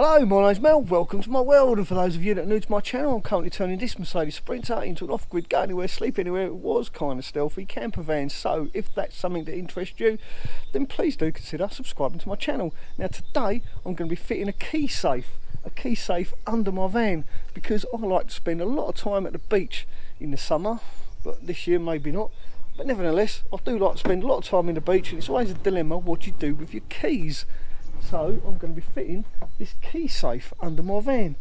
Hello, my name's Mel, welcome to my world, and for those of you that are new to my channel, I'm currently turning this Mercedes Sprinter into an off-grid, go anywhere, sleep anywhere, it was kind of stealthy camper van. So if that's something that interests you, then please do consider subscribing to my channel. Now today I'm going to be fitting a key safe under my van, because I like to spend a lot of time at the beach in the summer, but this year maybe not. But nevertheless, I do like to spend a lot of time in the beach, and it's always a dilemma what you do with your keys. So I'm going to be fitting this key safe under my van.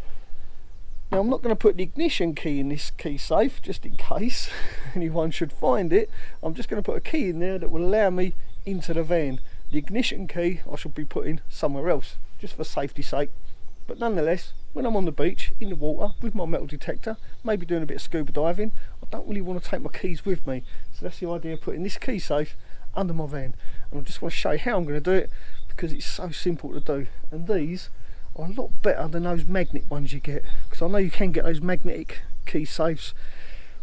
Now I'm not going to put the ignition key in this key safe just in case anyone should find it. I'm just going to put a key in there that will allow me into the van. The ignition key I should be putting somewhere else, just for safety's sake. But nonetheless, when I'm on the beach in the water with my metal detector, maybe doing a bit of scuba diving, I don't really want to take my keys with me. So that's the idea of putting this key safe under my van. And I just want to show you how I'm going to do it, because it's so simple to do. And these are a lot better than those magnet ones you get, because I know you can get those magnetic key safes,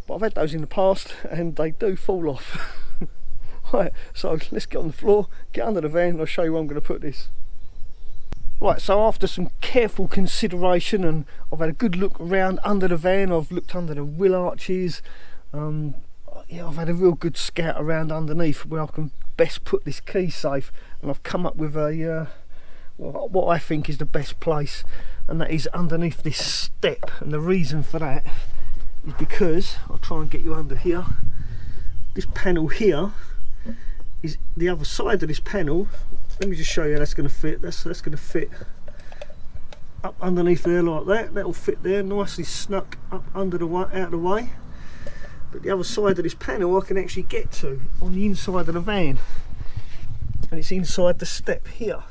but I've had those in the past and they do fall off. Right, so let's get on the floor, get under the van, and I'll show you where I'm going to put this. Right, so after some careful consideration, and I've had a good look around under the van, I've looked under the wheel arches, yeah, I've had a real good scout around underneath where I can best put this key safe, and I've come up with a what I think is the best place, and that is underneath this step. And the reason for that is because I'll try and get you under here. This panel here is the other side of this panel. Let me just show you. That's going to fit. That's going to fit up underneath there like that. That'll fit there nicely, snuck up under the way, out of the way. But the other side of this panel I can actually get to on the inside of the van, and it's inside the step here.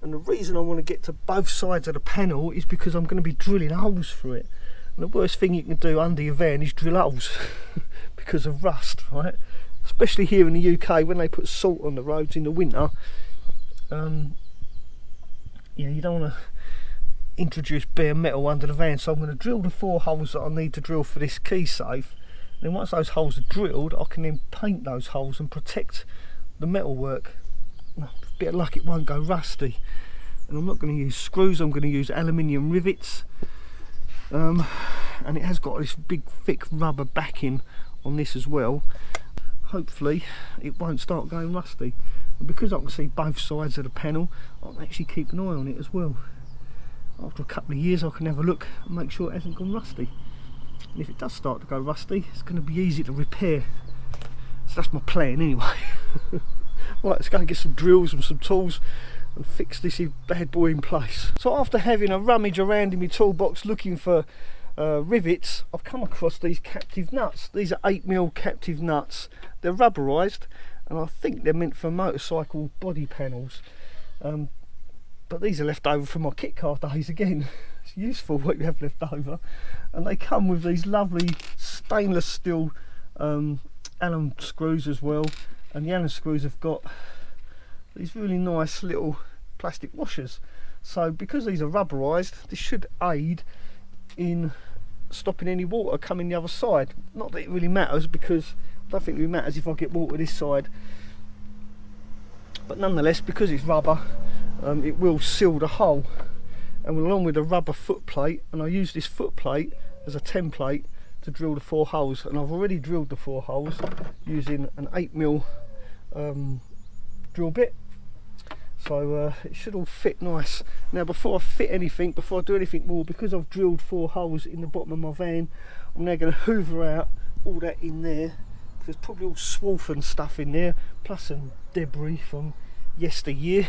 And the reason I want to get to both sides of the panel is because I'm going to be drilling holes through it, and the worst thing you can do under your van is drill holes because of rust, right? Especially here in the UK when they put salt on the roads in the winter. Yeah, you don't want to introduce bare metal under the van. So I'm going to drill the 4 holes that I need to drill for this key safe. Then once those holes are drilled, I can then paint those holes and protect the metalwork. A bit of luck it won't go rusty. And I'm not going to use screws, I'm going to use aluminium rivets. And it has got this big thick rubber backing on this as well. Hopefully it won't start going rusty. And because I can see both sides of the panel, I can actually keep an eye on it as well. After a couple of years I can have a look and make sure it hasn't gone rusty. And if it does start to go rusty, it's going to be easy to repair. So that's my plan anyway. Right, let's go and get some drills and some tools and fix this bad boy in place. So after having a rummage around in my toolbox looking for rivets, I've come across these captive nuts. These are 8mm captive nuts. They're rubberised, and I think they're meant for motorcycle body panels. But these are left over from my kit car days again. It's useful what you have left over. And they come with these lovely stainless steel Allen screws as well. And the Allen screws have got these really nice little plastic washers. So because these are rubberised, this should aid in stopping any water coming the other side. Not that it really matters, because I don't think it really matters if I get water this side. But nonetheless, because it's rubber, it will seal the hole. And along with a rubber foot plate, and I use this foot plate as a template to drill the 4 holes, and I've already drilled the 4 holes using an 8mm drill bit, so it should all fit nice. Now before I fit anything, before I do anything more, because I've drilled 4 holes in the bottom of my van, I'm now going to hoover out all that in there. There's probably all swarf and stuff in there, plus some debris from yesteryear.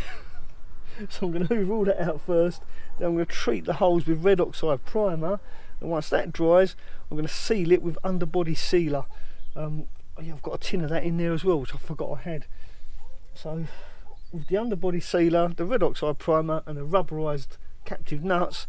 So I'm going to hoover all that out first, then I'm going to treat the holes with red oxide primer, and once that dries I'm going to seal it with underbody sealer. Yeah, I've got a tin of that in there as well, which I forgot I had. So with the underbody sealer, the red oxide primer and the rubberised captive nuts,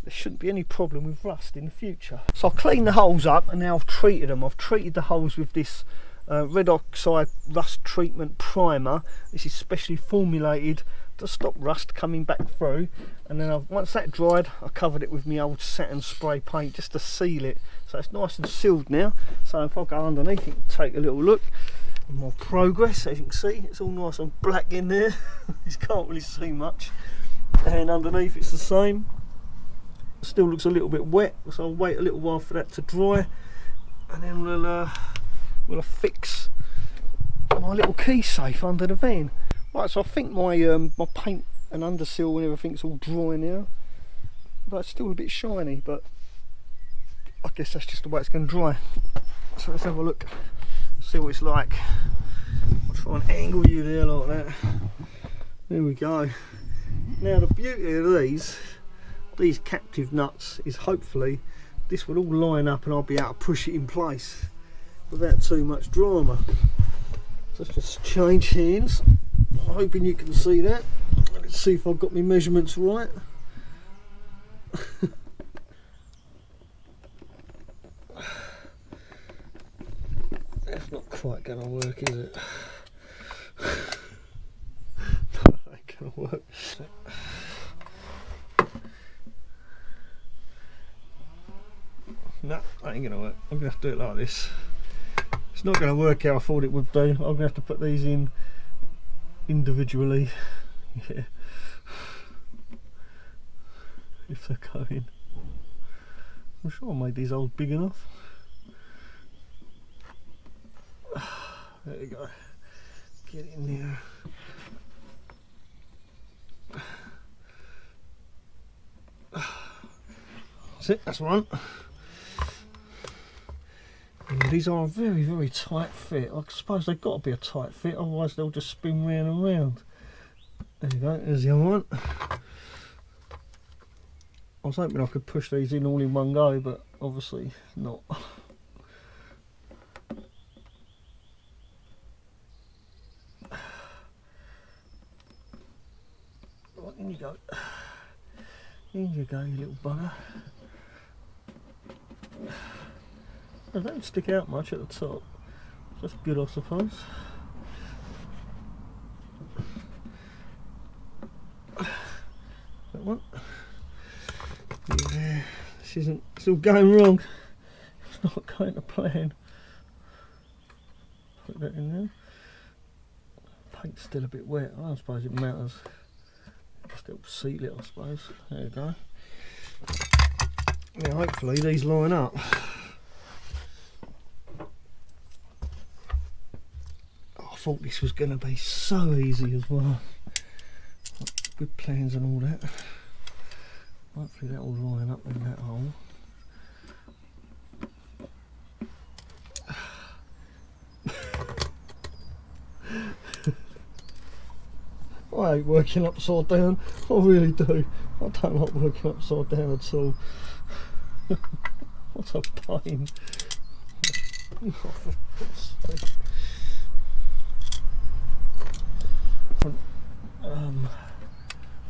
there shouldn't be any problem with rust in the future. So I'll clean the holes up, and now I've treated them. I've treated the holes with this red oxide rust treatment primer. This is specially formulated to stop rust coming back through. And then once that dried, I covered it with my old satin spray paint just to seal it, so it's nice and sealed now. So if I go underneath, you can take a little look at my progress. As you can see, it's all nice and black in there. You can't really see much. and underneath it's the same. Still looks a little bit wet, so I'll wait a little while for that to dry, and then we'll affix my little key safe under the van. Right, so I think my my paint and undersill and everything's all dry now, but it's still a bit shiny, but I guess that's just the way it's going to dry. So let's have a look, see what it's like. I'll try and angle you there like that. There we go. Now the beauty of these captive nuts is hopefully this will all line up and I'll be able to push it in place without too much drama. So let's just change hands. I'm hoping you can see that. Let's see if I've got my measurements right. That's not quite going to work, is it? No, that ain't going to work. No, that ain't going to work. I'm going to have to do it like this. It's not going to work how I thought it would do. I'm going to have to put these in individually. Yeah. If they're going. I'm sure I made these holes big enough. There we go. Get in there. That's it, that's one. These are a very, very tight fit. I suppose they've got to be a tight fit, otherwise they'll just spin round and round. There you go, there's the other one. I was hoping I could push these in all in one go, but obviously not. Right, in you go. In you go, you little bugger. They don't stick out much at the top. That's good, I suppose. That one. Yeah, this isn't. It's all going wrong. It's not going to plan. Put that in there. Paint's still a bit wet. I don't suppose it matters. Just help seal it, I suppose. There you go. Now, hopefully these line up. I thought this was going to be so easy as well. Good plans and all that. Hopefully that will line up in that hole. I hate working upside down. I really do. I don't like working upside down at all. What a pain.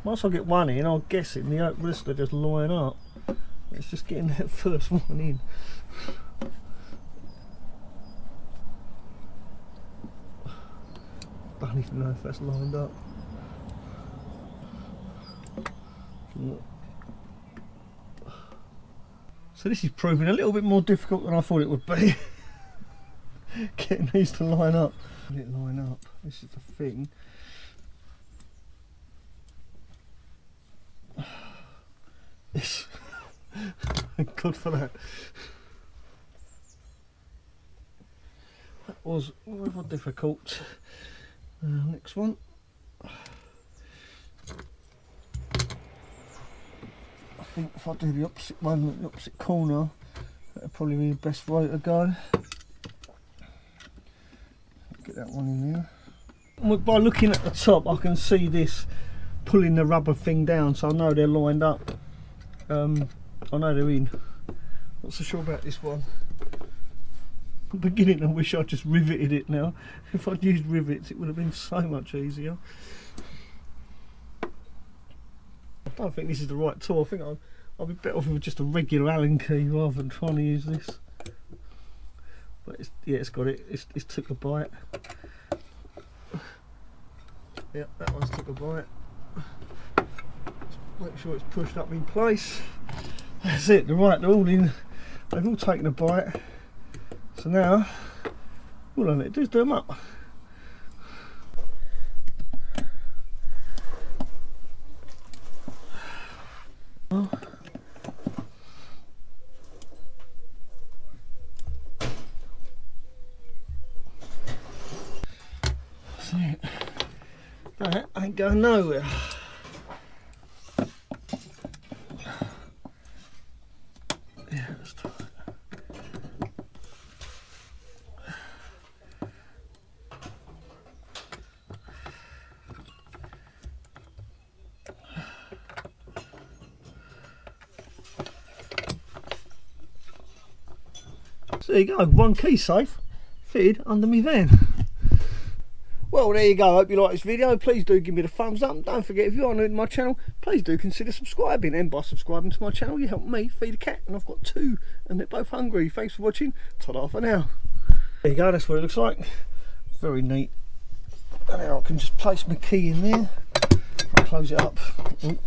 Once I get one in, I'm guessing the oak rest will just line up. It's just getting that first one in. Don't even know if that's lined up. So this is proving a little bit more difficult than I thought it would be. Getting these to line up. Let it line up. This is the thing. This. Thank God for that. That was rather difficult. Next one. I think if I do the opposite one, the opposite corner, that'll probably be the best way to go. Get that one in there. By looking at the top, I can see this pulling the rubber thing down, so I know they're lined up. I know they're in. Not so sure about this one. I'm beginning to wish I'd just riveted it now. If I'd used rivets, it would have been so much easier. I don't think this is the right tool. I think I'll be better off with just a regular Allen key rather than trying to use this. But it's, yeah, it's got it. It's took a bite. Yeah, that one's took a bite. Make sure it's pushed up in place. That's it. They're right. They're all in. They've all taken a bite. So now, all I need to do is do them up. ain't going nowhere. Yeah, that's tight. So there you go, one key safe fitted under my van. Well, there you go. I hope you like this video. Please do give me the thumbs up. And don't forget, if you are new to my channel, please do consider subscribing. And by subscribing to my channel, you help me feed a cat. And I've got two, and they're both hungry. Thanks for watching. Ta-da for now. There you go. That's what it looks like. Very neat. And now I can just place my key in there. I'll close it up. Ooh.